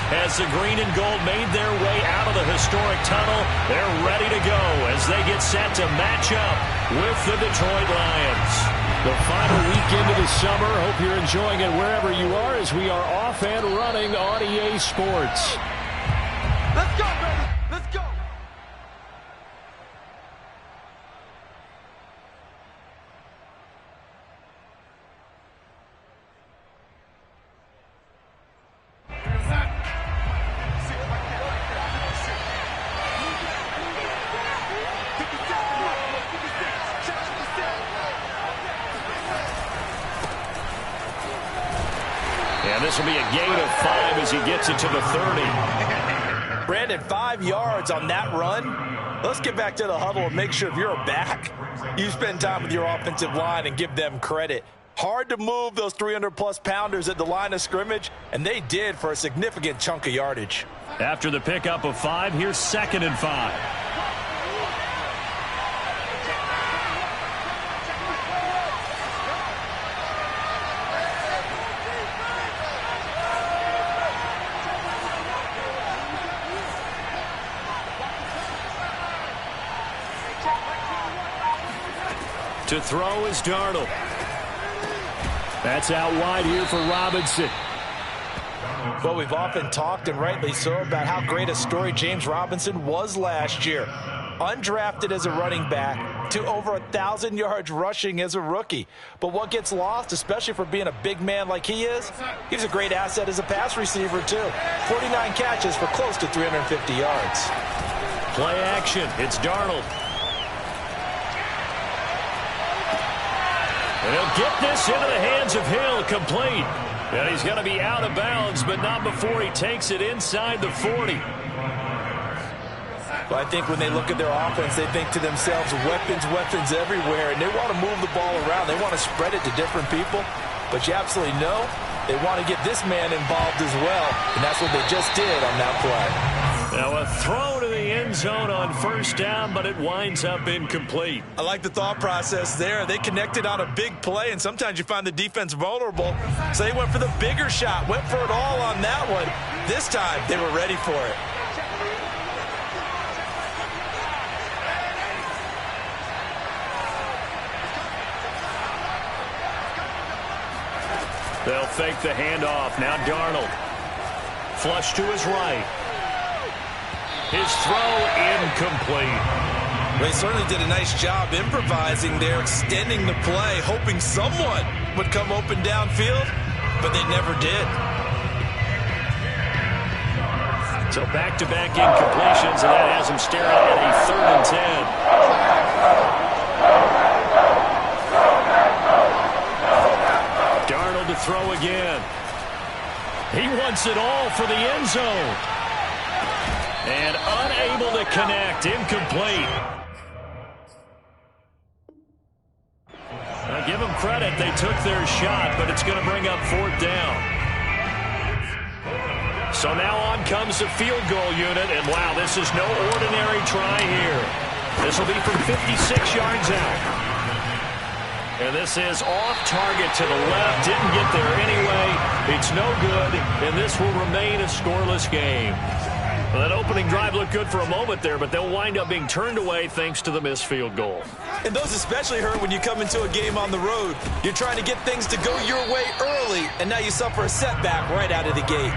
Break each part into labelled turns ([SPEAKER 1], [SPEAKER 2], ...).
[SPEAKER 1] As the green and gold made their way out of the historic tunnel, they're ready to go as they get set to match up with the Detroit Lions. The final weekend of the summer. Hope you're enjoying it wherever you are as we are off and running on EA Sports.
[SPEAKER 2] Let's go, baby. Let's go.
[SPEAKER 1] And this will be a gain of 5 as he gets it to the 30.
[SPEAKER 3] Brandon, 5 yards on that run. Let's get back to the huddle and make sure if you're a back, you spend time with your offensive line and give them credit. Hard to move those 300-plus pounders at the line of scrimmage, and they did for a significant chunk of yardage.
[SPEAKER 1] After the pickup of 5, here's 2nd and 5. To throw is Darnold. That's out wide here for Robinson.
[SPEAKER 3] Well, we've often talked, and rightly so, about how great a story James Robinson was last year. Undrafted as a running back to over 1,000 yards rushing as a rookie. But what gets lost, especially for being a big man like he is, he's a great asset as a pass receiver, too. 49 catches for close to 350 yards.
[SPEAKER 1] Play action. It's Darnold. And he'll get this into the hands of Hill, complete. And he's going to be out of bounds, but not before he takes it inside the 40.
[SPEAKER 3] Well, I think when they look at their offense, they think to themselves, weapons, weapons everywhere, and they want to move the ball around. They want to spread it to different people, but you absolutely know they want to get this man involved as well, and that's what they just did on that play.
[SPEAKER 1] Now a throw to the end zone on 1st down, but it winds up incomplete.
[SPEAKER 3] I like the thought process there. They connected on a big play, and sometimes you find the defense vulnerable, so they went for the bigger shot, went for it all on that one. This time, they were ready for it.
[SPEAKER 1] They'll fake the handoff. Now Darnold. Flush to his right. His throw incomplete.
[SPEAKER 3] They certainly did a nice job improvising there, extending the play, hoping someone would come open downfield, but they never did.
[SPEAKER 1] So back-to-back incompletions, and that has him staring at a 3rd and 10. Darnold to throw again. He wants it all for the end zone. And unable to connect, incomplete. I'll give them credit, they took their shot, but it's going to bring up 4th down. So now on comes the field goal unit, and wow, this is no ordinary try here. This will be from 56 yards out. And this is off target to the left, didn't get there anyway. It's no good, and this will remain a scoreless game. Well, that opening drive looked good for a moment there, but they'll wind up being turned away thanks to the missed field goal.
[SPEAKER 3] And those especially hurt when you come into a game on the road. You're trying to get things to go your way early, and now you suffer a setback right out of the gate.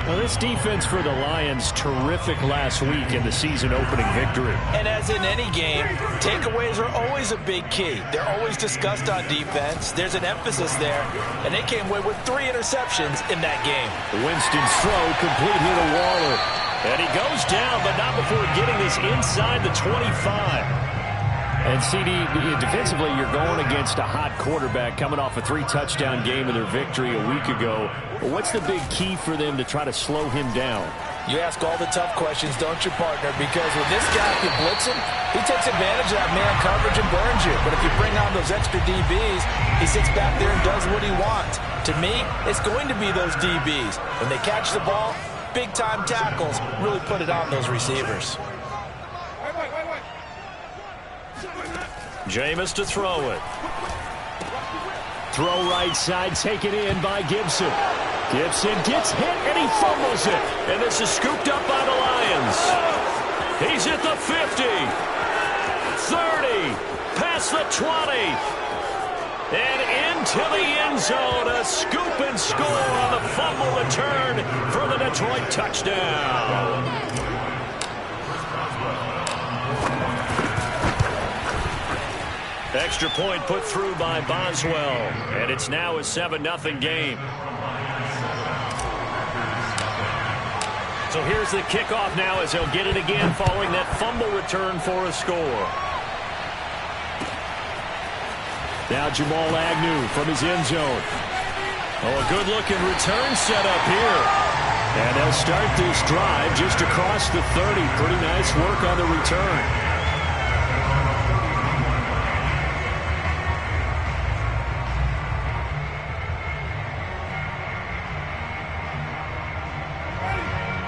[SPEAKER 1] Well, this defense for the Lions, terrific last week in the season-opening victory.
[SPEAKER 3] And as in any game, takeaways are always a big key. They're always discussed on defense. There's an emphasis there, and they came away with 3 interceptions in that game.
[SPEAKER 1] Winston's throw complete here to Waller. And he goes down, but not before getting this inside the 25. And, CD, defensively, you're going against a hot quarterback coming off a 3-touchdown game in their victory a week ago. What's the big key for them to try to slow him down?
[SPEAKER 3] You ask all the tough questions, don't you, partner? Because with this guy, if you blitz him, he takes advantage of that man coverage and burns you. But if you bring on those extra DBs, he sits back there and does what he wants. To me, it's going to be those DBs. When they catch the ball, big-time tackles really put it on those receivers.
[SPEAKER 1] Jameis to throw it. Throw right side, taken in by Gibson. Gibson gets hit, and he fumbles it. And this is scooped up by the Lions. He's at the 50, 30, past the 20, and into the end zone. A scoop and score on the fumble return for the Detroit touchdown. Extra point put through by Boswell, and it's now a 7-0 game. So here's the kickoff now as he'll get it again following that fumble return for a score. Now Jamal Agnew from his end zone. Oh, a good-looking return set up here. And they'll start this drive just across the 30. Pretty nice work on the return.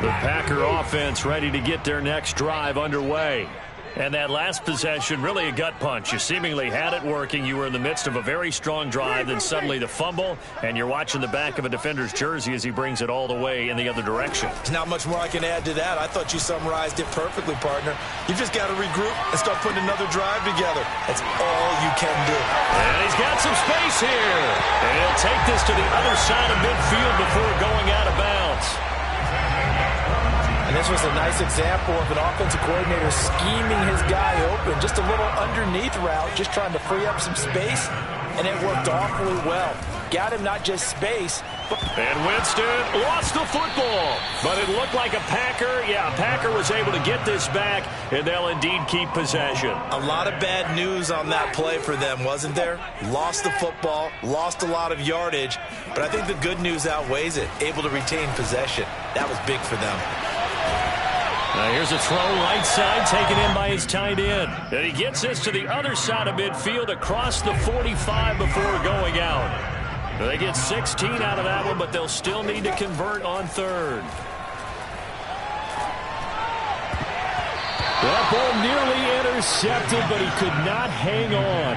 [SPEAKER 1] The Packer offense ready to get their next drive underway. And that last possession, really a gut punch. You seemingly had it working. You were in the midst of a very strong drive, then suddenly the fumble, and you're watching the back of a defender's jersey as he brings it all the way in the other direction.
[SPEAKER 3] There's not much more I can add to that. I thought you summarized it perfectly, partner. You just got to regroup and start putting another drive together. That's all you can do.
[SPEAKER 1] And he's got some space here. And he'll take this to the other side of midfield before going out of bounds.
[SPEAKER 3] And this was a nice example of an offensive coordinator scheming his guy open. Just a little underneath route, just trying to free up some space, and it worked awfully well. Got him not just space, but...
[SPEAKER 1] And Winston lost the football, but it looked like a Packer. Yeah, a Packer was able to get this back, and they'll indeed keep possession.
[SPEAKER 3] A lot of bad news on that play for them, wasn't there? Lost the football, lost a lot of yardage, but I think the good news outweighs it. Able to retain possession. That was big for them.
[SPEAKER 1] Now here's a throw right side taken in by his tight end. And he gets this to the other side of midfield across the 45 before going out. They get 16 out of that one, but they'll still need to convert on third. That ball nearly intercepted, but he could not hang on.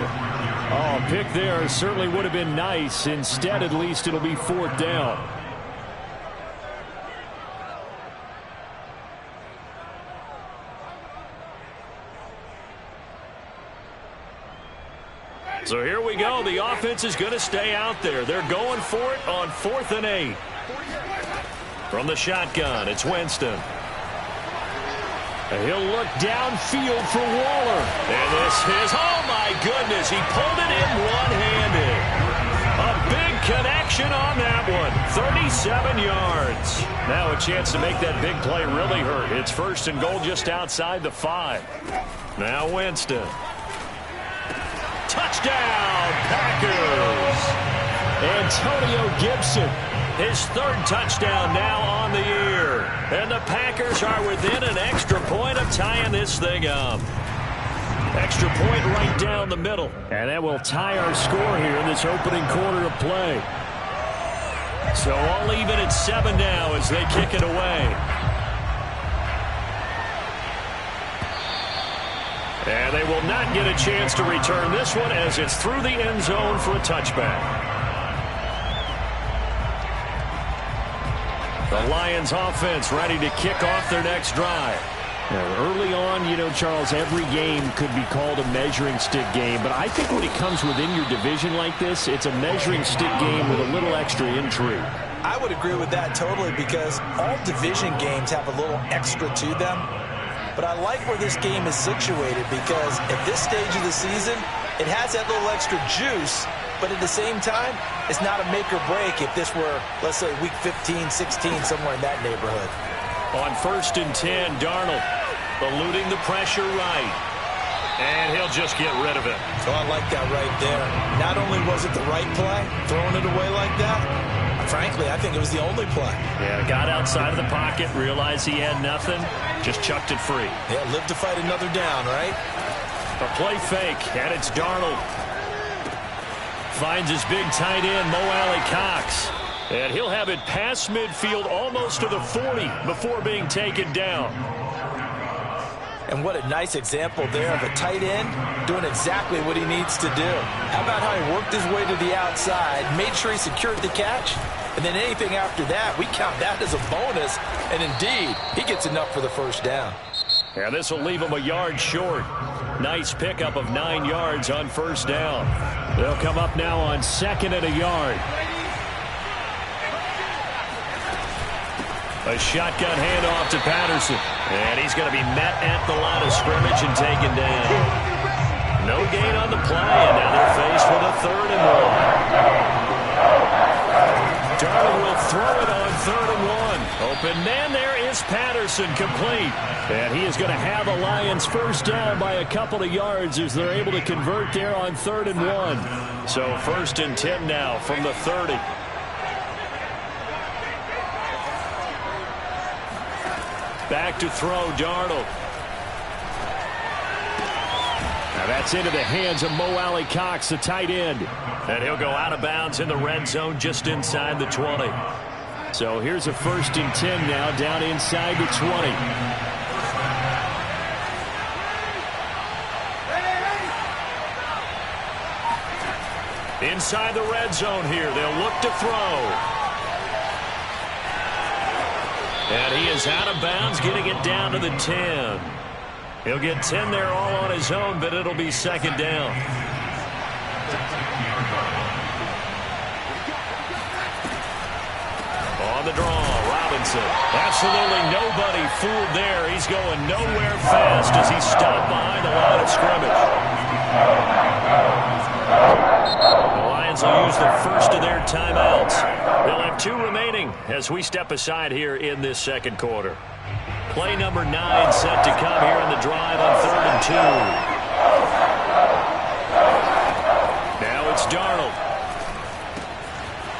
[SPEAKER 1] Oh, a pick there certainly would have been nice. Instead, at least it'll be fourth down. So here we go. The offense is going to stay out there. They're going for it on 4th and 8. From the shotgun, it's Winston. And he'll look downfield for Waller. And this is, oh my goodness, he pulled it in one-handed. A big connection on that one. 37 yards. Now a chance to make that big play really hurt. It's 1st and goal just outside the 5. Now Winston. Touchdown, Packers! Antonio Gibson, his 3rd touchdown now on the year. And the Packers are within an extra point of tying this thing up. Extra point right down the middle. And that will tie our score here in this opening quarter of play. So all even at 7 now as they kick it away. And they will not get a chance to return this one as it's through the end zone for a touchback. The Lions offense ready to kick off their next drive. Now, early on, you know, Charles, every game could be called a measuring stick game. But I think when it comes within your division like this, it's a measuring stick game with a little extra intrigue.
[SPEAKER 3] I would agree with that totally because all division games have a little extra to them. But I like where this game is situated because at this stage of the season, it has that little extra juice, but at the same time, it's not a make or break if this were, let's say, week 15, 16, somewhere in that neighborhood.
[SPEAKER 1] On 1st and 10, Darnold eluding the pressure right. And he'll just get rid of it.
[SPEAKER 3] Oh, I like that right there. Not only was it the right play, throwing it away like that, frankly, I think it was the only play.
[SPEAKER 1] Yeah, got outside of the pocket, realized he had nothing, just chucked it free.
[SPEAKER 3] Yeah, live to fight another down, right?
[SPEAKER 1] A play fake, and it's Darnold. Finds his big tight end, Mo Alley-Cox. And he'll have it past midfield almost to the 40 before being taken down.
[SPEAKER 3] And what a nice example there of a tight end doing exactly what he needs to do. How about how he worked his way to the outside, made sure he secured the catch, And then anything after that, we count that as a bonus. And indeed, he gets enough for the first down.
[SPEAKER 1] And this will leave him a yard short. Nice pickup of 9 yards on first down. They'll come up now on 2nd and a yard. A shotgun handoff to Patterson. And he's going to be met at the line of scrimmage and taken down. No gain on the play, and now they're faced with a 3rd and 1. Darnold will throw it on 3rd and 1. Open man, there is Patterson, complete. And he is going to have the Lions first down by a couple of yards as they're able to convert there on 3rd and 1. So 1st and 10 now from the 30. Back to throw, Darnold. Now that's into the hands of Mo Alley-Cox, the tight end. And he'll go out of bounds in the red zone just inside the 20. So here's a 1st and 10 now down inside the 20. Inside the red zone here. They'll look to throw. And he is out of bounds, getting it down to the 10. He'll get 10 there all on his own, but it'll be 2nd down. On the draw, Robinson. Absolutely nobody fooled there. He's going nowhere fast as he stopped behind the line of scrimmage. The Lions will use the first of their timeouts. They'll have 2 remaining as we step aside here in this 2nd quarter. Play number 9 set to come here on the drive on 3rd and 2. Now it's Darnold.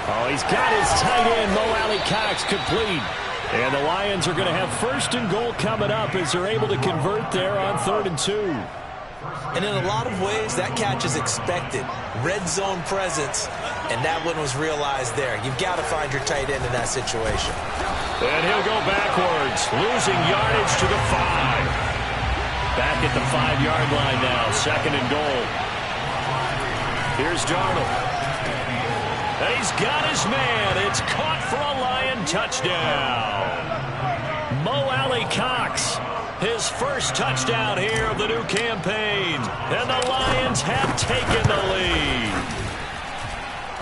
[SPEAKER 1] Oh, he's got his tight end, Mo Alley-Cox, complete. And the Lions are going to have 1st and goal coming up as they're able to convert there on 3rd and 2.
[SPEAKER 3] And in a lot of ways, that catch is expected. Red zone presence, and that one was realized there. You've got to find your tight end in that situation.
[SPEAKER 1] And he'll go backwards, losing yardage to the 5. Back at the 5-yard line now, 2nd and goal. Here's Darnold. And he's got his man. It's caught for a Lion touchdown. Mo Alley-Cox, his first touchdown here of the new campaign. And the Lions have taken the lead.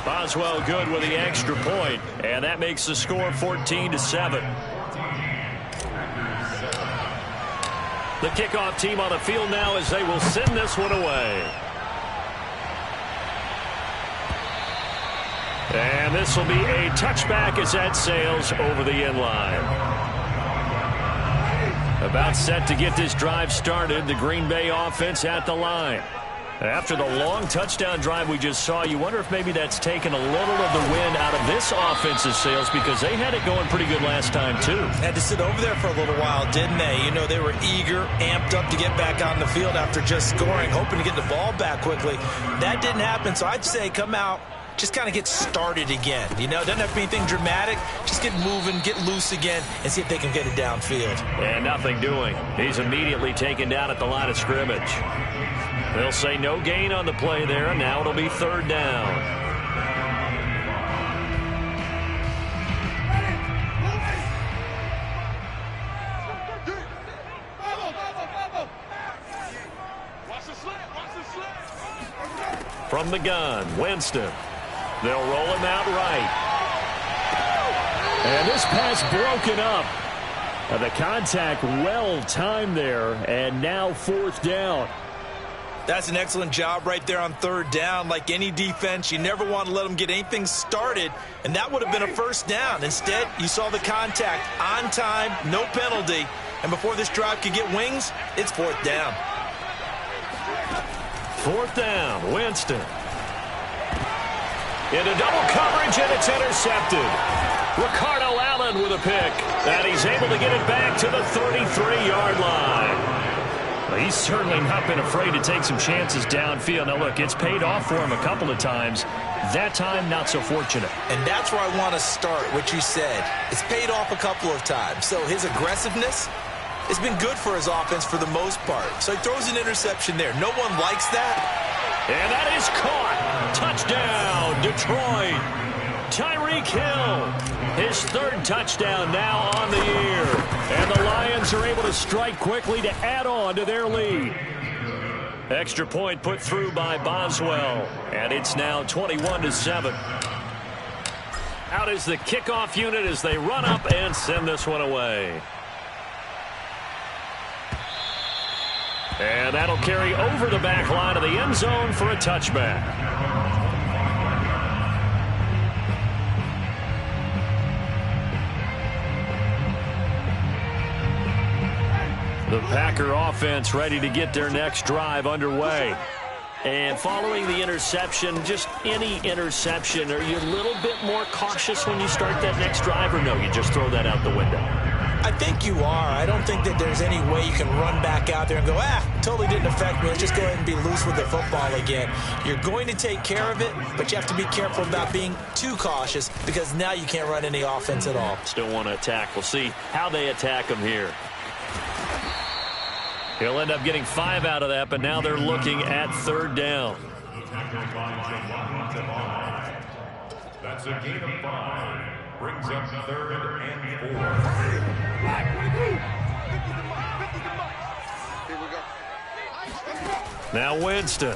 [SPEAKER 1] Boswell good with the extra point, and that makes the score 14-7. The kickoff team on the field now as they will send this one away. And this will be a touchback as that sails over the end line. About set to get this drive started, the Green Bay offense at the line. After the long touchdown drive we just saw, you wonder if maybe that's taken a little of the wind out of this offense's sails because they had it going pretty good last time, too.
[SPEAKER 3] Had to sit over there for a little while, didn't they? You know, they were eager, amped up to get back on the field after just scoring, hoping to get the ball back quickly. That didn't happen, so I'd say come out, just kind of get started again. You know, it doesn't have to be anything dramatic. Just get moving, get loose again, and see if they can get it downfield.
[SPEAKER 1] And nothing doing. He's immediately taken down at the line of scrimmage. They'll say no gain on the play there, and now it'll be 3rd down. From the gun, Winston. They'll roll him out right. And this pass broken up. The contact well timed there, and now 4th down.
[SPEAKER 3] That's an excellent job right there on 3rd down. Like any defense, you never want to let them get anything started, and that would have been a 1st down. Instead, you saw the contact on time, no penalty, and before this drive could get wings, it's 4th down.
[SPEAKER 1] 4th down, Winston. Into double coverage, and it's intercepted. Ricardo Allen with a pick, and he's able to get it back to the 33-yard line. He's certainly not been afraid to take some chances downfield. Now, look, it's paid off for him a couple of times. That time, not so fortunate.
[SPEAKER 3] And that's where I want to start, what you said. It's paid off a couple of times. So his aggressiveness has been good for his offense for the most part. So he throws an interception there. No one likes that.
[SPEAKER 1] And that is caught. Touchdown, Detroit. Tyreek Hill. His third touchdown now on the year. And the Lions are able to strike quickly to add on to their lead. Extra point put through by Boswell. And it's now 21-7. Out is the kickoff unit as they run up and send this one away. And that'll carry over the back line of the end zone for a touchback. The Packer offense ready to get their next drive underway. And following the interception, just any interception, are you a little bit more cautious when you start that next drive, or no, you just throw that out the window?
[SPEAKER 3] I think you are. I don't think that there's any way you can run back out there and go, totally didn't affect me. Let's just go ahead and be loose with the football again. You're going to take care of it, but you have to be careful about being too cautious because now you can't run any offense at all.
[SPEAKER 1] Still want to attack. We'll see how they attack him here. He'll end up getting 5 out of that, but now they're looking at third down.
[SPEAKER 4] That's a gain of 5. Brings up 3rd and 4.
[SPEAKER 1] Now Winston.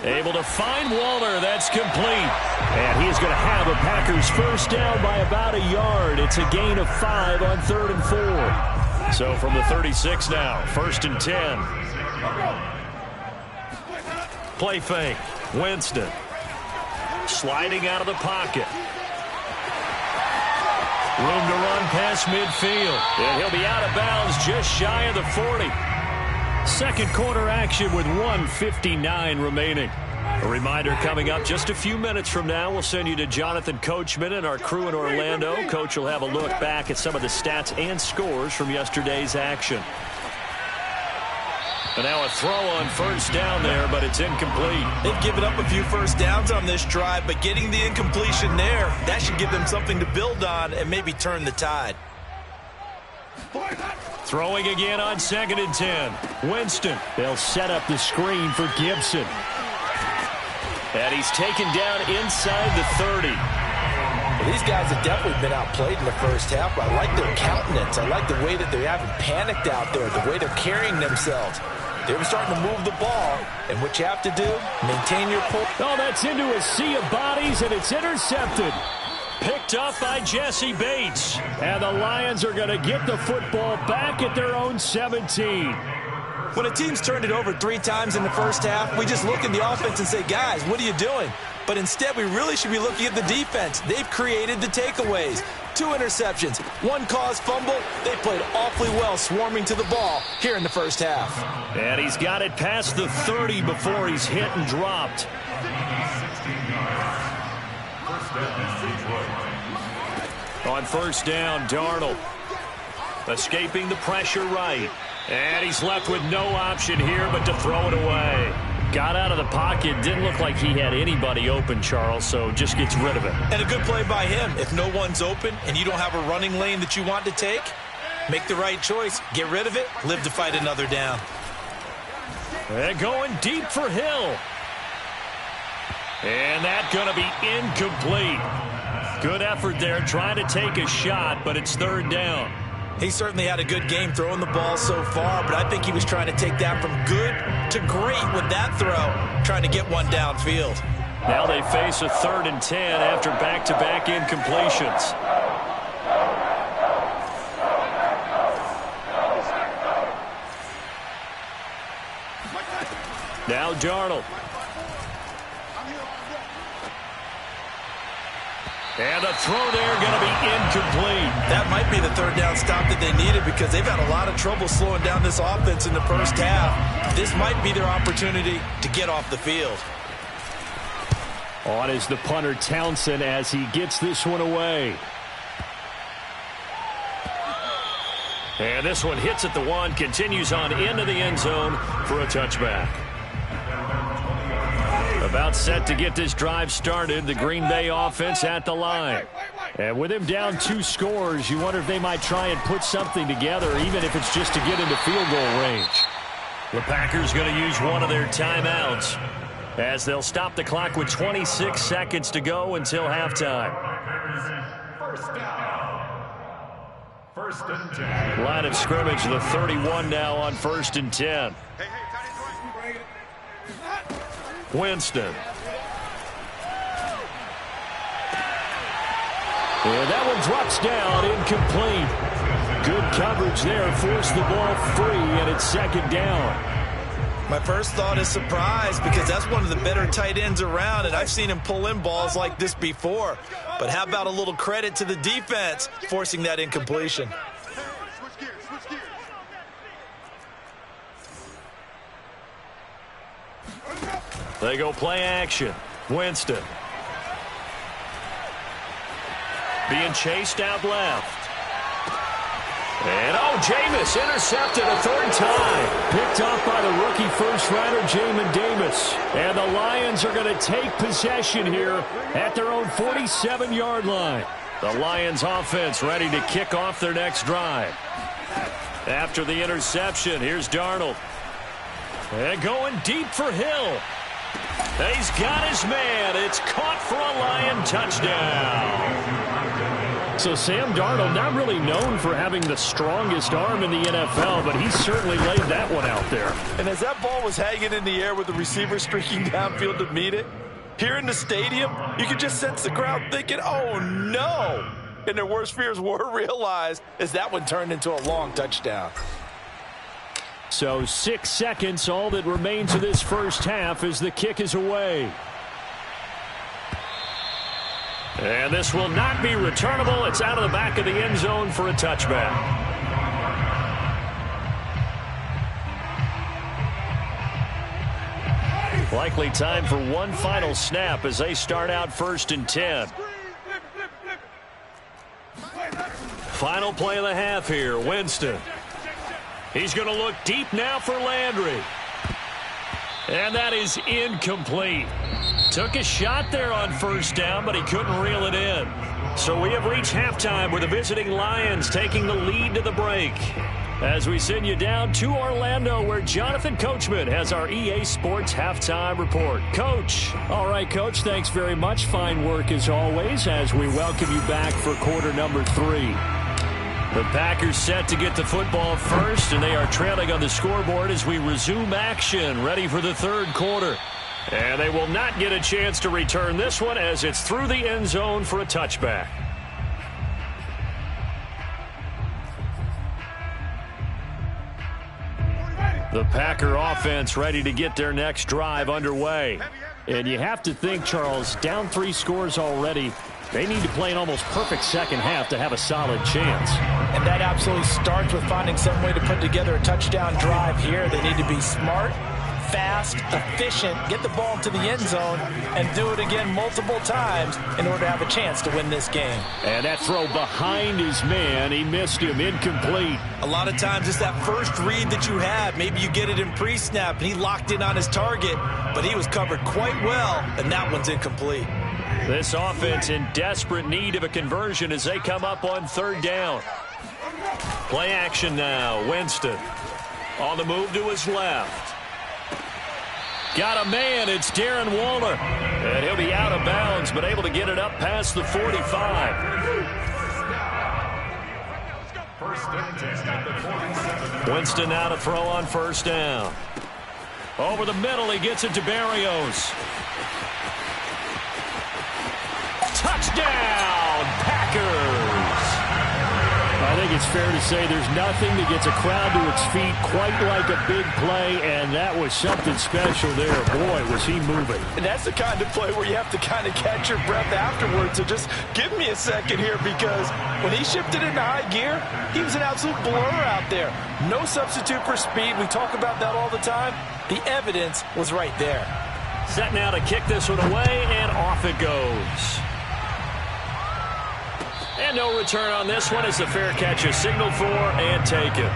[SPEAKER 1] Able to find Waller. That's complete. And he's going to have a Packers first down by about a yard. It's a gain of 5 on 3rd and 4. So from the 36 now, 1st and 10. Play fake. Winston. Sliding out of the pocket. Room to run past midfield. And he'll be out of bounds just shy of the 40. Second quarter action with 1:59 remaining. A reminder coming up just a few minutes from now. We'll send you to Jonathan Coachman and our crew in Orlando. Coach will have a look back at some of the stats and scores from yesterday's action. And now a throw on first down there, but it's incomplete.
[SPEAKER 3] They've given up a few first downs on this drive, but getting the incompletion there, that should give them something to build on and maybe turn the tide.
[SPEAKER 1] Throwing again on 2nd and 10. Winston. They'll set up the screen for Gibson. And he's taken down inside the 30.
[SPEAKER 3] Well, these guys have definitely been outplayed in the first half. I like their countenance. I like the way that they haven't panicked out there, the way they're carrying themselves. They're starting to move the ball, and what you have to do, maintain your pull.
[SPEAKER 1] Oh, that's into a sea of bodies, and it's intercepted. Picked up by Jesse Bates. And the Lions are going to get the football back at their own 17.
[SPEAKER 3] When a team's turned it over 3 times in the first half, we just look at the offense and say, guys, what are you doing? But instead, we really should be looking at the defense. They've created the takeaways. 2 interceptions, 1 caused fumble. They played awfully well swarming to the ball here in the first half.
[SPEAKER 1] And he's got it past the 30 before he's hit and dropped. On first down, Darnold. Escaping the pressure right. And he's left with no option here but to throw it away. Got out of the pocket. Didn't look like he had anybody open, Charles, so just gets rid of it.
[SPEAKER 3] And a good play by him. If no one's open and you don't have a running lane that you want to take, make the right choice. Get rid of it. Live to fight another down.
[SPEAKER 1] And going deep for Hill. And that's going to be incomplete. Good effort there trying to take a shot, but it's 3rd down.
[SPEAKER 3] He certainly had a good game throwing the ball so far, but I think he was trying to take that from good to great with that throw, trying to get one downfield.
[SPEAKER 1] Now they face a 3rd and 10 after back-to-back incompletions. Now Darnold. And a throw there going to be incomplete.
[SPEAKER 3] That might be the 3rd down stop that they needed because they've had a lot of trouble slowing down this offense in the first half. This might be their opportunity to get off the field.
[SPEAKER 1] On is the punter Townsend as he gets this one away. And this one hits at the 1, continues on into the end zone for a touchback. About set to get this drive started, the Green Bay offense at the line. And with him down 2 scores, you wonder if they might try and put something together, even if it's just to get into field goal range. The Packers going to use one of their timeouts. as they'll stop the clock with 26 seconds to go until halftime.
[SPEAKER 4] First down. First and 10.
[SPEAKER 1] Line of scrimmage, the 31 now on 1st and 10. Winston. And that one drops down, incomplete. Good coverage there, forced the ball free, and it's 2nd down.
[SPEAKER 3] My first thought is surprise, because that's one of the better tight ends around, and I've seen him pull in balls like this before. But how about a little credit to the defense forcing that incompletion?
[SPEAKER 1] They go play action. Winston. Being chased out left. And, Jameis intercepted a 3rd time. Picked off by the rookie first-rounder, Jamin Davis. And the Lions are going to take possession here at their own 47-yard line. The Lions offense ready to kick off their next drive. After the interception, here's Darnold. And going deep for Hill. He's got his man. It's caught for a Lion touchdown. So Sam Darnold, not really known for having the strongest arm in the NFL, but he certainly laid that one out there.
[SPEAKER 3] And as that ball was hanging in the air with the receiver streaking downfield to meet it, here in the stadium, you could just sense the crowd thinking, oh no! And their worst fears were realized as that one turned into a long touchdown.
[SPEAKER 1] So 6 seconds, all that remains of this first half as the kick is away. And this will not be returnable. It's out of the back of the end zone for a touchback. Likely time for one final snap as they start out 1st and 10. Final play of the half here, Winston. He's going to look deep now for Landry. And that is incomplete. Took a shot there on 1st down, but he couldn't reel it in. So we have reached halftime with the visiting Lions taking the lead to the break. As we send you down to Orlando, where Jonathan Coachman has our EA Sports Halftime Report. Coach.
[SPEAKER 5] All right, Coach, thanks very much. Fine work as always as we welcome you back for quarter number 3.
[SPEAKER 1] The Packers set to get the football first, and they are trailing on the scoreboard as we resume action, ready for the 3rd quarter. And they will not get a chance to return this one as it's through the end zone for a touchback. The Packer offense ready to get their next drive underway.
[SPEAKER 5] And you have to think, Charles, down 3 scores already. They need to play an almost perfect second half to have a solid chance.
[SPEAKER 3] And that absolutely starts with finding some way to put together a touchdown drive here. They need to be smart, fast, efficient, get the ball into the end zone, and do it again multiple times in order to have a chance to win this game.
[SPEAKER 5] And that throw behind his man, he missed him, incomplete.
[SPEAKER 3] A lot of times it's that first read that you have. Maybe you get it in pre-snap, and he locked in on his target, but he was covered quite well, and that one's incomplete.
[SPEAKER 1] This offense in desperate need of a conversion as they come up on 3rd down. Play action now. Winston on the move to his left. Got a man. It's Darren Waller. And he'll be out of bounds, but able to get it up past the 45. Winston now to throw on 1st down. Over the middle, he gets it to Berrios. Touchdown, Packers!
[SPEAKER 5] I think it's fair to say there's nothing that gets a crowd to its feet quite like a big play, and that was something special there. Boy, was he moving.
[SPEAKER 3] And that's the kind of play where you have to kind of catch your breath afterwards. So just give me a second here, because when he shifted into high gear, he was an absolute blur out there. No substitute for speed. We talk about that all the time. The evidence was right there.
[SPEAKER 1] Set now to kick this one away, and off it goes. And no return on this one as the fair catch is signaled for and taken.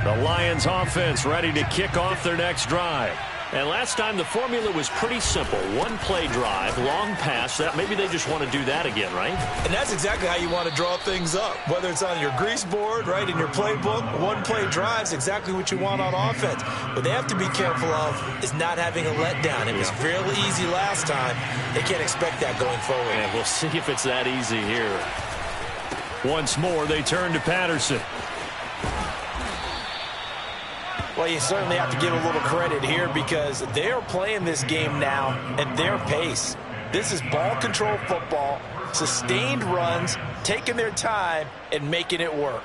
[SPEAKER 1] The Lions offense ready to kick off their next drive. And last time the formula was pretty simple. One play drive, long pass. That maybe they just want to do that again, right?
[SPEAKER 3] And that's exactly how you want to draw things up. Whether it's on your grease board, right, in your playbook, one play drive is exactly what you want on offense. What they have to be careful of is not having a letdown. It was fairly easy last time. They can't expect that going forward.
[SPEAKER 1] And we'll see if it's that easy here. Once more, they turn to Patterson.
[SPEAKER 3] Well, you certainly have to give a little credit here because they are playing this game now at their pace. This is ball control football, sustained runs, taking their time, and making it work.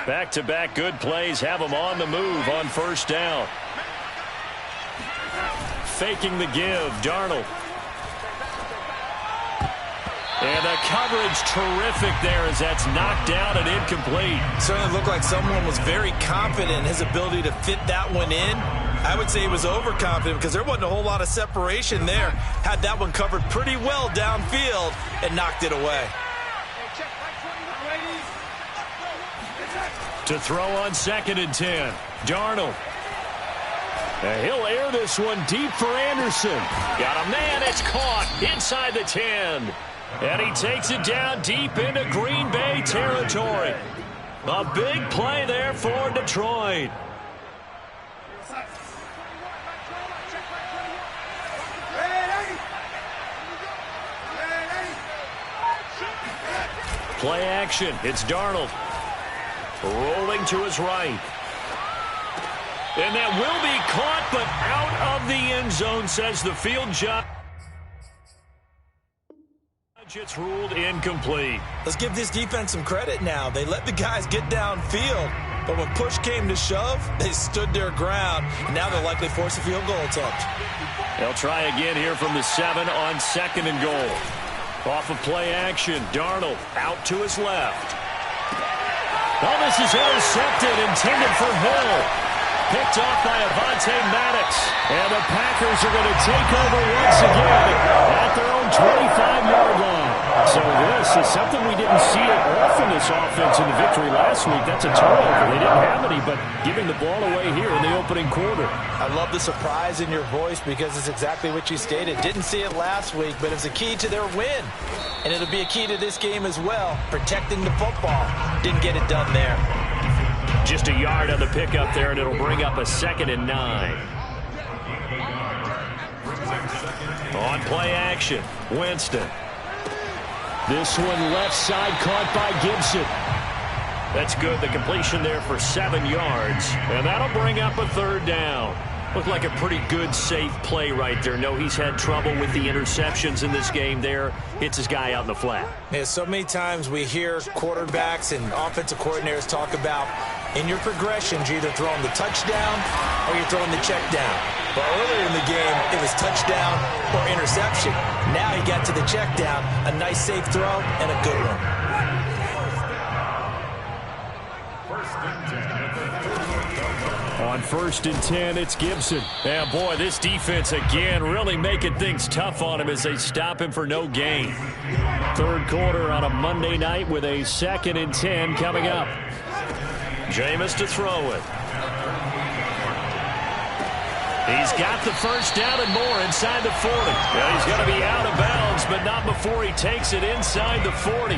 [SPEAKER 1] Back-to-back good plays have them on the move on first down. Faking the give, Darnold. And the coverage terrific there as that's knocked down and incomplete.
[SPEAKER 3] Certainly looked like someone was very confident in his ability to fit that one in. I would say he was overconfident because there wasn't a whole lot of separation there. Had that one covered pretty well downfield and knocked it away.
[SPEAKER 1] To throw on 2nd and 10. Darnold. And he'll air this one deep for Anderson. Got a man, it's caught inside the 10. And he takes it down deep into Green Bay territory. A big play there for Detroit. Play action. It's Darnold. Rolling to his right. And that will be caught, but out of the end zone, says the field judge. It's ruled incomplete.
[SPEAKER 3] Let's give this defense some credit now. They let the guys get downfield, but when push came to shove, they stood their ground, and now they'll likely force a field goal attempt.
[SPEAKER 1] They'll try again here from the 7 on 2nd and goal. Off of play action, Darnold out to his left. Oh, this is intercepted, intended for Hill. Picked off by Avonte Maddox. And the Packers are going to take over once again at their own 25-yard line. So this is something we didn't see it often, this offense in the victory last week. That's a turnover. They didn't have any, but giving the ball away here in the opening quarter.
[SPEAKER 3] I love the surprise in your voice because it's exactly what you stated. Didn't see it last week, but it was a key to their win. And it'll be a key to this game as well, protecting the football. Didn't get it done there.
[SPEAKER 1] Just a yard on the pickup there, and it'll bring up a 2nd and 9. On play action, Winston. This one left side caught by Gibson. That's good. The completion there for 7 yards, and that'll bring up a 3rd down. Looked like a pretty good, safe play right there. No, he's had trouble with the interceptions in this game there. Hits his guy out in the flat.
[SPEAKER 3] Yeah, so many times we hear quarterbacks and offensive coordinators talk about in your progressions, you're either throwing the touchdown or you're throwing the check down. But earlier in the game, it was touchdown or interception. Now he got to the check down, a nice safe throw and a good one.
[SPEAKER 1] On 1st and 10, it's Gibson. And boy, this defense again really making things tough on him as they stop him for no gain. 3rd quarter on a Monday night with a 2nd and 10 coming up. Jameis to throw it. He's got the first down and more inside the 40. Well, he's going to be out of bounds, but not before he takes it inside the 40.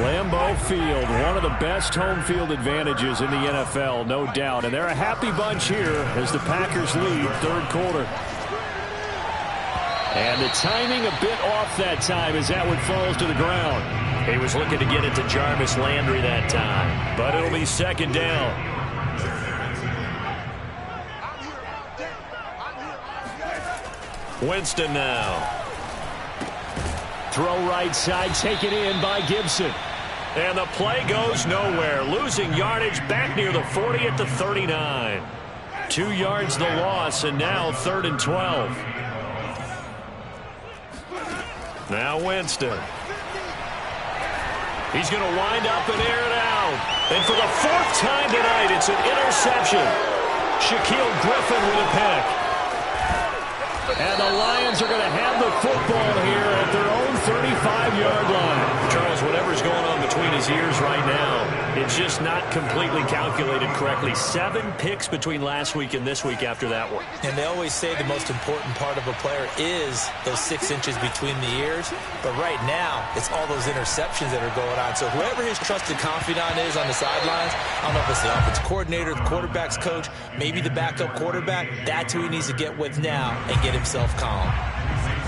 [SPEAKER 1] Lambeau Field, one of the best home field advantages in the NFL, no doubt. And they're a happy bunch here as the Packers lead 3rd quarter. And the timing a bit off that time as that one falls to the ground. He was looking to get it to Jarvis Landry that time, but it'll be 2nd down. Winston now. Throw right side, taken in by Gibson. And the play goes nowhere. Losing yardage back near the 40 at the 39. 2 yards the loss, and now 3rd and 12. Now Winston. He's going to wind up and air it out. And for the 4th time tonight, it's an interception. Shaquille Griffin with a pick. And the Lions are going to have the football here at their own 35-yard line. Charles, whatever's going on between his ears right now. It's just not completely calculated correctly. 7 picks between last week and this week after that one.
[SPEAKER 3] And they always say the most important part of a player is those 6 inches between the ears. But right now, it's all those interceptions that are going on. So whoever his trusted confidant is on the sidelines, I don't know if it's the offensive coordinator, the quarterback's coach, maybe the backup quarterback, that's who he needs to get with now and get himself calm.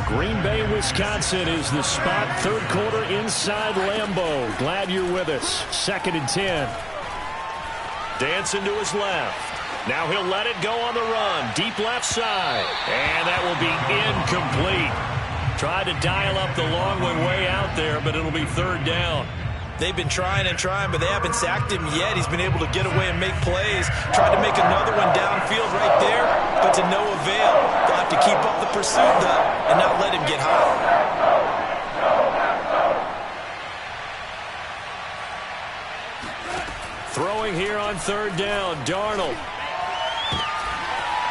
[SPEAKER 5] Green Bay, Wisconsin is the spot. Third quarter inside Lambeau. Glad you're with us. 2nd and 10.
[SPEAKER 1] Dancing to his left. Now he'll let it go on the run. Deep left side. And that will be incomplete. Tried to dial up the long one way out there, but it'll be 3rd down.
[SPEAKER 3] They've been trying and trying, but they haven't sacked him yet. He's been able to get away and make plays. Tried to make another one downfield right there, but to no avail. They'll have to keep up the pursuit, though, and not let him get hot.
[SPEAKER 1] Throwing here on 3rd down, Darnold.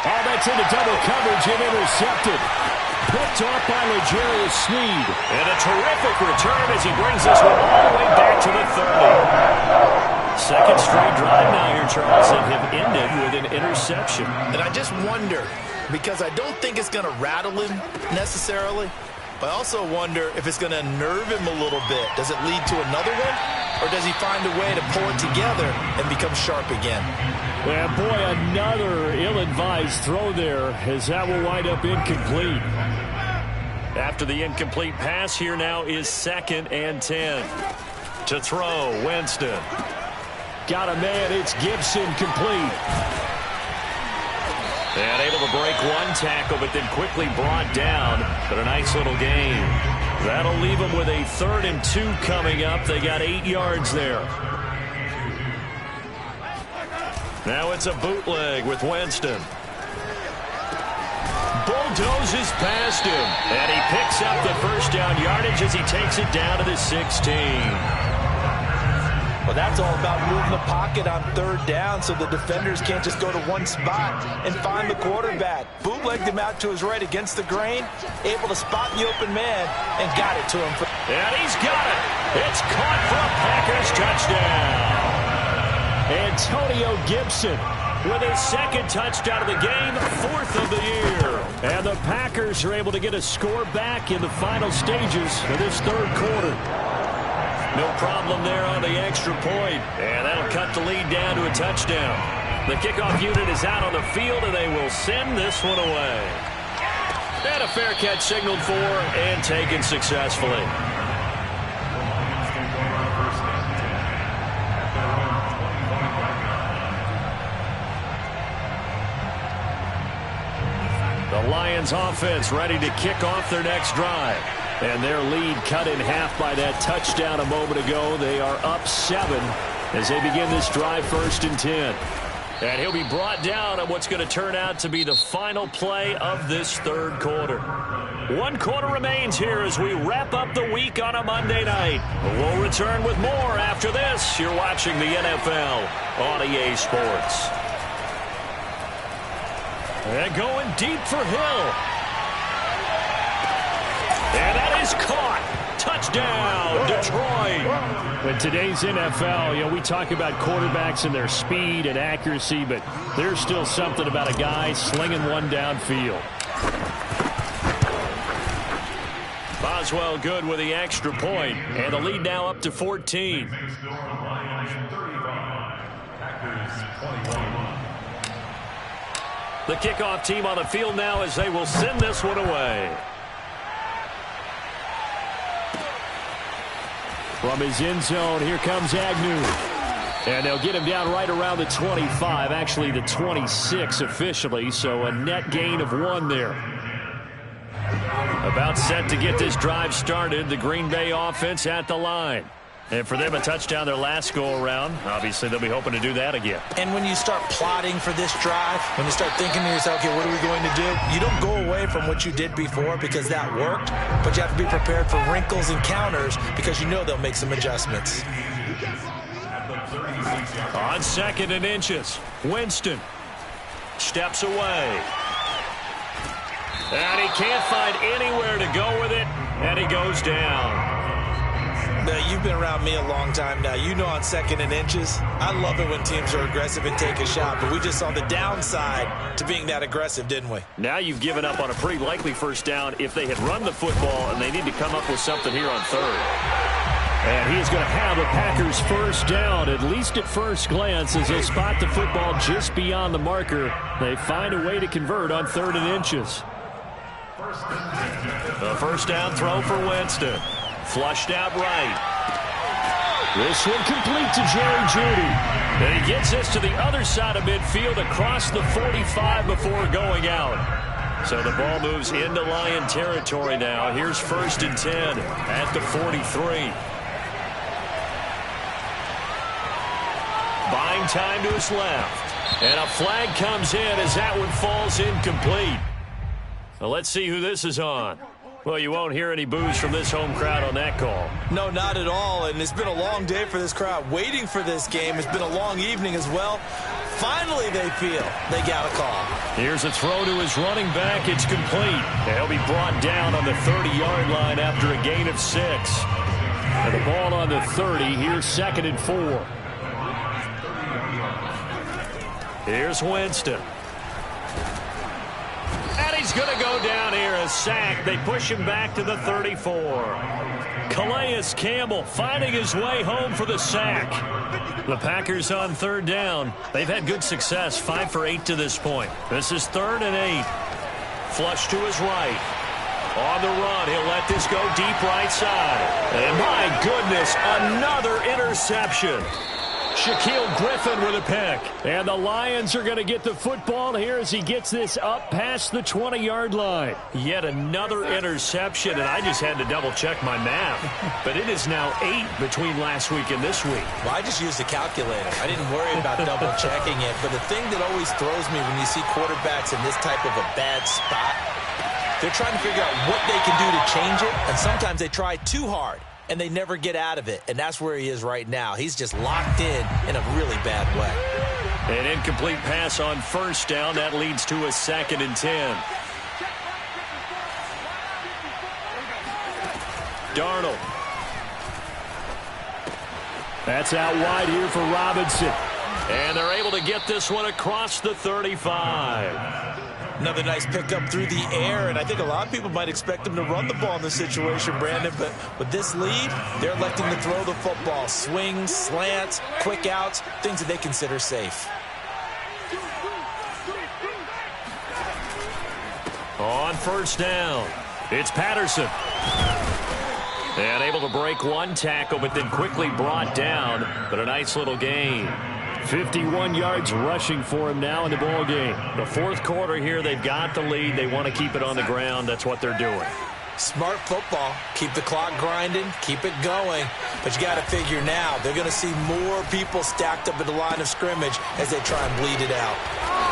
[SPEAKER 5] Oh, that's into double coverage and intercepted. Picked off by L'Jarius Sneed.
[SPEAKER 1] And a terrific return as he brings this one all the way back to the 30. Second straight drive now here, Charles, and have ended with an interception.
[SPEAKER 6] And I just wonder, because I don't think it's going to rattle him necessarily, but I also wonder if it's going to nerve him a little bit. Does it lead to another one? Or does he find a way to pull it together and become sharp again?
[SPEAKER 5] Well, boy, another ill-advised throw there as that will wind up incomplete.
[SPEAKER 1] After the incomplete pass, here now is 2nd and 10. To throw, Winston.
[SPEAKER 5] Got a man, it's Gibson, complete.
[SPEAKER 1] And able to break one tackle, but then quickly brought down. But a nice little gain. That'll leave them with a 3rd and 2 coming up. They got 8 yards there. Now it's a bootleg with Winston. Bulldozes past him. And he picks up the first down yardage as he takes it down to the 16.
[SPEAKER 3] Well, that's all about moving the pocket on 3rd down so the defenders can't just go to one spot and find the quarterback. Bootlegged him out to his right against the grain, able to spot the open man, and got it to him.
[SPEAKER 1] And he's got it. It's caught for a Packers touchdown.
[SPEAKER 5] Antonio Gibson
[SPEAKER 1] with his 2nd touchdown of the game, 4th of the year.
[SPEAKER 5] And the Packers are able to get a score back in the final stages of this 3rd quarter.
[SPEAKER 1] No problem there on the extra point. And that'll cut the lead down to a touchdown. The kickoff unit is out on the field, and they will send this one away. And a fair catch signaled for and taken successfully. The Lions offense ready to kick off their next drive. And their lead cut in half by that touchdown a moment ago. They are up 7 as they begin this drive, 1st and 10. And he'll be brought down on what's going to turn out to be the final play of this 3rd quarter. 1 quarter remains here as we wrap up the week on a Monday night. We'll return with more after this. You're watching the NFL on EA Sports. And going deep for Hill. And that is caught. Touchdown, Detroit.
[SPEAKER 5] In today's NFL, we talk about quarterbacks and their speed and accuracy, but there's still something about a guy slinging one downfield.
[SPEAKER 1] Boswell good with the extra point, and the lead now up to 14. The kickoff team on the field now as they will send this one away.
[SPEAKER 5] From his end zone, here comes Agnew. And they'll get him down right around the 25, actually the 26 officially, so a net gain of 1 there.
[SPEAKER 1] About set to get this drive started, the Green Bay offense at the line. And for them, a touchdown their last go-around. Obviously, they'll be hoping to do that again.
[SPEAKER 3] And when you start plotting for this drive, when you start thinking to yourself, okay, what are we going to do? You don't go away from what you did before because that worked, but you have to be prepared for wrinkles and counters because you know they'll make some adjustments.
[SPEAKER 1] On 2nd and inches, Winston steps away. And he can't find anywhere to go with it, and he goes down.
[SPEAKER 6] Now, you've been around me a long time now. You know on 2nd and inches, I love it when teams are aggressive and take a shot, but we just saw the downside to being that aggressive, didn't we?
[SPEAKER 1] Now you've given up on a pretty likely first down if they had run the football, and they need to come up with something here on 3rd.
[SPEAKER 5] And he is going to have the Packers first down, at least at first glance, as they spot the football just beyond the marker. They find a way to convert on 3rd and inches.
[SPEAKER 1] The first down throw for Winston. Flushed out right.
[SPEAKER 5] This one complete to Jerry Jeudy.
[SPEAKER 1] And he gets this to the other side of midfield across the 45 before going out. So the ball moves into Lion territory now. Here's 1st and 10 at the 43. Buying time to his left. And a flag comes in as that one falls incomplete. Well, let's see who this is on. Well, you won't hear any boos from this home crowd on that call.
[SPEAKER 6] No, not at all, and it's been a long day for this crowd waiting for this game. It's been a long evening as well. Finally, they feel they got a call.
[SPEAKER 1] Here's a throw to his running back. It's complete. He'll be brought down on the 30-yard line after a gain of 6.
[SPEAKER 5] And the ball on the 30. Here's 2nd and 4.
[SPEAKER 1] Here's Winston. And he's going to go down here, a sack. They push him back to the 34. Calais Campbell finding his way home for the sack. The Packers on 3rd down. They've had good success, 5 for 8 to this point. This is 3rd and 8. Flush to his right. On the run, he'll let this go deep right side. And my goodness, another interception. Shaquille Griffin with a pick.
[SPEAKER 5] And the Lions are going to get the football here as he gets this up past the 20-yard line.
[SPEAKER 1] Yet another interception, and I just had to double-check my math. But it is now 8 between last week and this week.
[SPEAKER 6] Well, I just used a calculator. I didn't worry about double-checking it. But the thing that always throws me when you see quarterbacks in this type of a bad spot, they're trying to figure out what they can do to change it, and sometimes they try too hard. And they never get out of it. And that's where he is right now. He's just locked in a really bad way.
[SPEAKER 1] An incomplete pass on 1st down. That leads to a 2nd and 10. Darnold.
[SPEAKER 5] That's out wide here for Robinson.
[SPEAKER 1] And they're able to get this one across the 35.
[SPEAKER 6] Another nice pickup through the air, and I think a lot of people might expect him to run the ball in this situation, Brandon, but with this lead, they're electing to throw the football. Swings, slants, quick outs, things that they consider safe.
[SPEAKER 1] On 1st down, it's Patterson. And able to break one tackle, but then quickly brought down, but a nice little gain.
[SPEAKER 5] 51 yards rushing for him now in the ball game.
[SPEAKER 1] The 4th quarter here, they've got the lead. They want to keep it on the ground. That's what they're doing.
[SPEAKER 6] Smart football. Keep the clock grinding. Keep it going. But you got to figure now, they're going to see more people stacked up at the line of scrimmage as they try and bleed it out.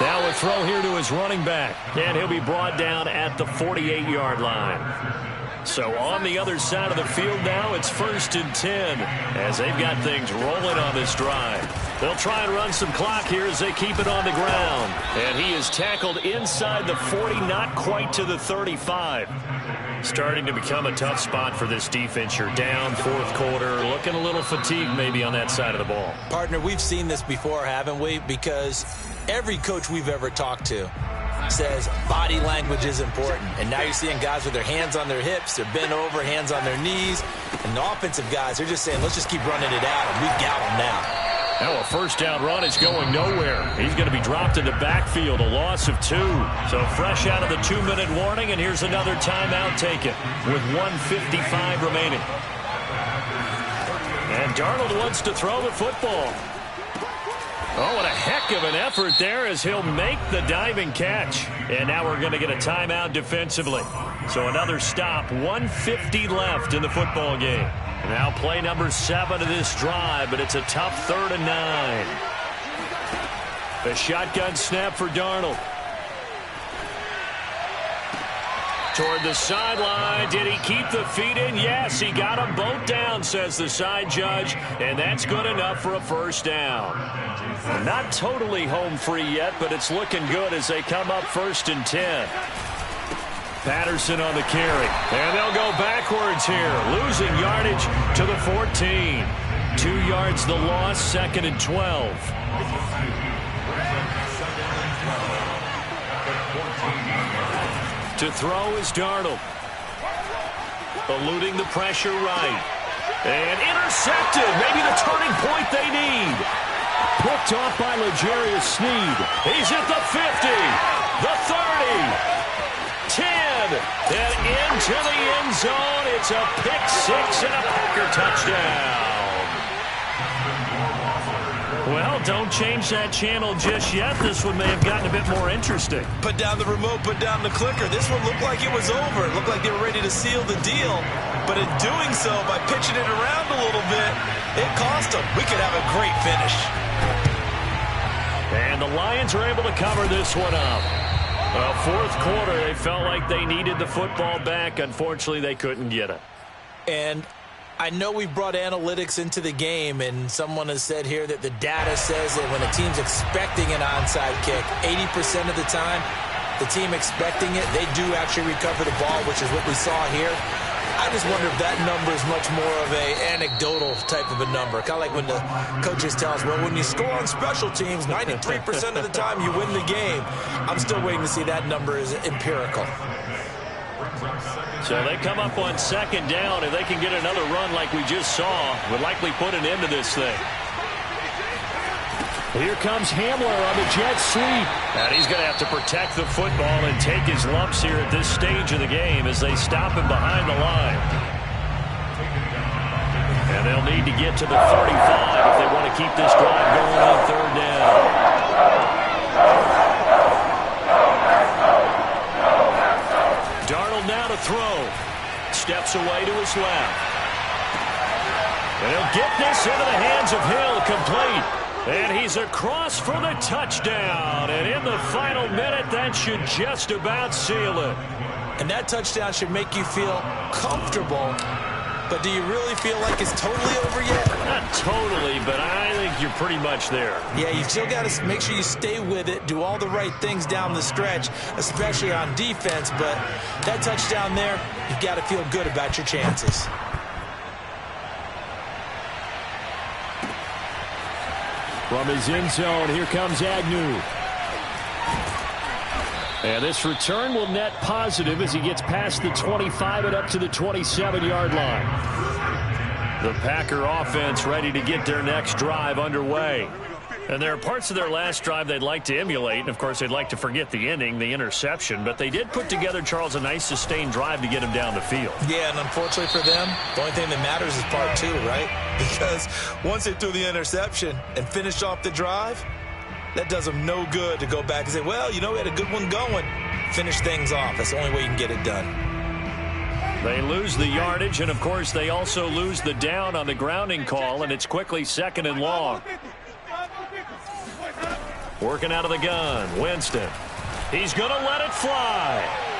[SPEAKER 1] Now a throw here to his running back. And he'll be brought down at the 48-yard line. So on the other side of the field now, it's 1st and 10 as they've got things rolling on this drive. They'll try and run some clock here as they keep it on the ground. And he is tackled inside the 40, not quite to the 35. Starting to become a tough spot for this defense. You're down 4th quarter, looking a little fatigued maybe on that side of the ball.
[SPEAKER 6] Partner, we've seen this before, haven't we? Because every coach we've ever talked to says body language is important. And now you're seeing guys with their hands on their hips, they're bent over, hands on their knees. And the offensive guys, they're just saying, let's just keep running it out, and we've got them now.
[SPEAKER 1] Now a 1st down run is going nowhere. He's going to be dropped in the backfield, a loss of 2. So fresh out of the 2-minute warning, and here's another timeout taken with 1:55 remaining. And Darnold wants to throw the football. Oh, what a heck of an effort there as he'll make the diving catch. And now we're going to get a timeout defensively. So another stop, 1:50 left in the football game. Now play number 7 of this drive, but it's a tough 3rd and 9. The shotgun snap for Darnold. Toward the sideline. Did he keep the feet in? Yes, he got them both down, says the side judge, and that's good enough for a 1st down. Not totally home free yet, but it's looking good as they come up 1st and 10.
[SPEAKER 5] Patterson on the carry. And they'll go backwards here, losing yardage to the 14. 2 yards the loss, 2nd and 12. To throw is Darnold. Eluding the pressure right. And intercepted. Maybe the turning point they need. Picked off by L'Jarius Sneed. He's at the 50, the 30, 10, and into the end zone. It's a pick-6 and a Packer touchdown. Well, don't change that channel just yet. This one may have gotten a bit more interesting.
[SPEAKER 6] Put down the remote, put down the clicker. This one looked like it was over. It looked like they were ready to seal the deal. But in doing so, by pitching it around a little bit, it cost them. We could have a great finish.
[SPEAKER 5] And the Lions are able to cover this one up. Well, fourth quarter, they felt like they needed the football back. Unfortunately, they couldn't get it.
[SPEAKER 6] And I know we brought analytics into the game, and someone has said here that the data says that when a team's expecting an onside kick, 80% of the time, the team expecting it, they do actually recover the ball, which is what we saw here. I just wonder if that number is much more of a anecdotal type of a number. Kind of like when the coaches tell us, well, when you score on special teams, 93% of the time you win the game. I'm still waiting to see that number is empirical.
[SPEAKER 5] So they come up on 2nd down, and they can get another run like we just saw. Would likely put an end to this thing. Here comes Hamler on the jet sweep. And he's going to have to protect the football and take his lumps here at this stage of the game as they stop him behind the line. And they'll need to get to the 35 if they want to keep this drive going on 3rd down. Darnold now to throw. Steps away to his left. And he'll get this into the hands of Hill, complete. And he's across for the touchdown. And in the final minute, that should just about seal it.
[SPEAKER 6] And that touchdown should make you feel comfortable. But do you really feel like it's totally over yet?
[SPEAKER 5] Not totally, but I think you're pretty much there.
[SPEAKER 6] Yeah, you still got to make sure you stay with it, do all the right things down the stretch, especially on defense. But that touchdown there, you've got to feel good about your chances.
[SPEAKER 5] From his end zone, here comes Agnew. And this return will net positive as he gets past the 25 and up to the 27-yard line. The Packer offense ready to get their next drive underway. And there are parts of their last drive they'd like to emulate. And, of course, they'd like to forget the ending, the interception. But they did put together, Charles, a nice sustained drive to get him down the field.
[SPEAKER 6] Yeah, and unfortunately for them, the only thing that matters is part 2, right? Because once they threw the interception and finished off the drive, that does them no good to go back and say, well, you know, we had a good one going. Finish things off. That's the only way you can get it done.
[SPEAKER 5] They lose the yardage, and, of course, they also lose the down on the grounding call, and it's quickly 2nd and long. Working out of the gun, Winston. He's going to let it fly.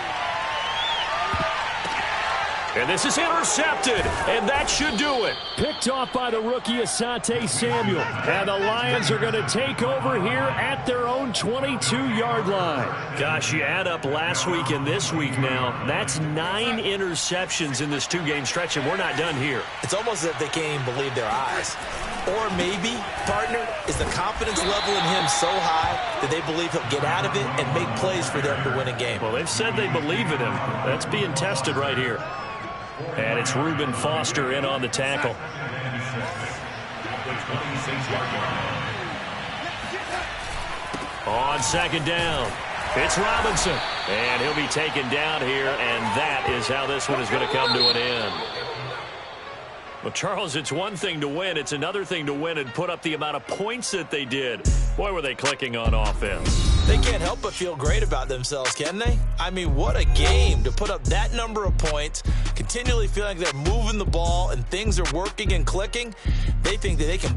[SPEAKER 5] And this is intercepted, and that should do it. Picked off by the rookie Asante Samuel. And the Lions are going to take over here at their own 22-yard line. Gosh, you add up last week and this week now, that's 9 interceptions in this 2-game stretch, and we're not done here.
[SPEAKER 6] It's almost as if they can't even believe their eyes. Or maybe, partner, is the confidence level in him so high that they believe he'll get out of it and make plays for them to win a game.
[SPEAKER 5] Well, they've said they believe in him. That's being tested right here. And it's Reuben Foster in on the tackle. On 2nd down, it's Robinson. And he'll be taken down here, and that is how this one is going to come to an end. Well, Charles, it's one thing to win. It's another thing to win and put up the amount of points that they did. Boy, were they clicking on offense.
[SPEAKER 6] They can't help but feel great about themselves, can they? I mean, what a game to put up that number of points, continually feeling like they're moving the ball and things are working and clicking. They think that they can